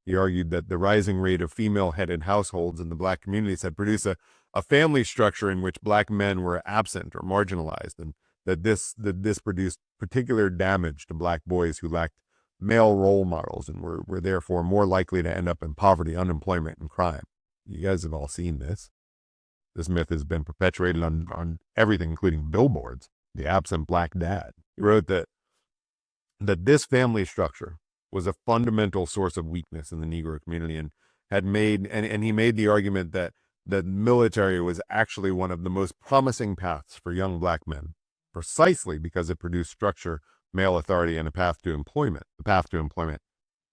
He argued that the rising rate of female-headed households in the black communities had produced a family structure in which black men were absent or marginalized, and that this produced particular damage to black boys who lacked male role models and were therefore more likely to end up in poverty, unemployment, and crime. You guys have all seen this. This myth has been perpetuated on everything, including billboards. The absent black dad. He wrote that this family structure was a fundamental source of weakness in the Negro community, and he made the argument that the military was actually one of the most promising paths for young black men, precisely because it produced structure, male authority, and the path to employment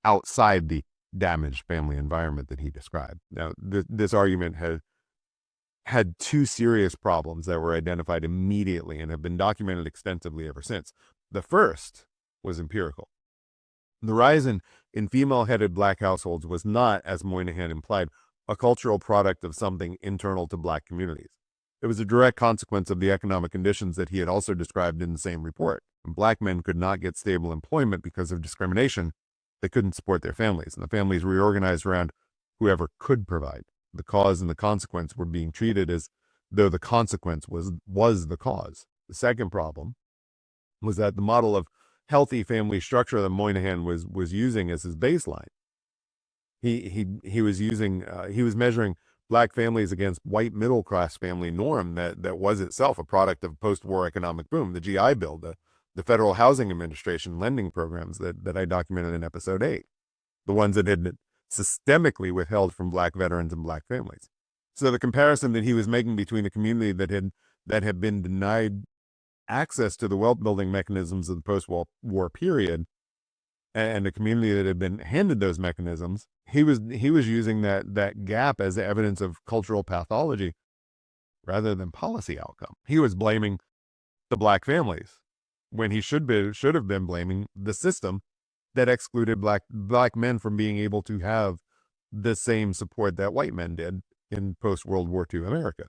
outside the damaged family environment that he described. Now, this argument had two serious problems that were identified immediately and have been documented extensively ever since. The first was empirical. The rise in female-headed black households was not, as Moynihan implied, a cultural product of something internal to black communities. It was a direct consequence of the economic conditions that he had also described in the same report. When black men could not get stable employment because of discrimination, they couldn't support their families, and the families reorganized around whoever could provide. The cause and the consequence were being treated as though the consequence was the cause. The second problem was that the model of healthy family structure that Moynihan was using as his baseline. He was measuring black families against white middle class family norm that was itself a product of post-war economic boom, the GI Bill, the Federal Housing Administration lending programs that I documented in episode 8, the ones that had been systemically withheld from black veterans and black families. So the comparison that he was making between a community that had been denied access to the wealth building mechanisms of the post-war period and a community that had been handed those mechanisms, he was using that gap as evidence of cultural pathology rather than policy outcome. He was blaming the black families when he should have been blaming the system that excluded black men from being able to have the same support that white men did in post-World War II America.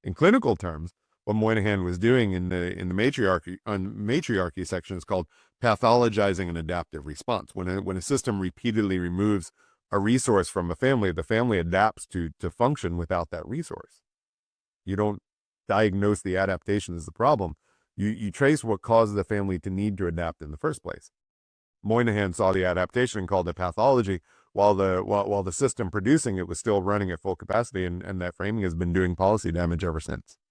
In clinical terms, what Moynihan was doing in the matriarchy section is called pathologizing an adaptive response. When a system repeatedly removes a resource from a family, the family adapts to function without that resource. You don't diagnose the adaptation as the problem. You trace what caused the family to need to adapt in the first place. Moynihan saw the adaptation and called it pathology, while the system producing it was still running at full capacity, and that framing has been doing policy damage ever since.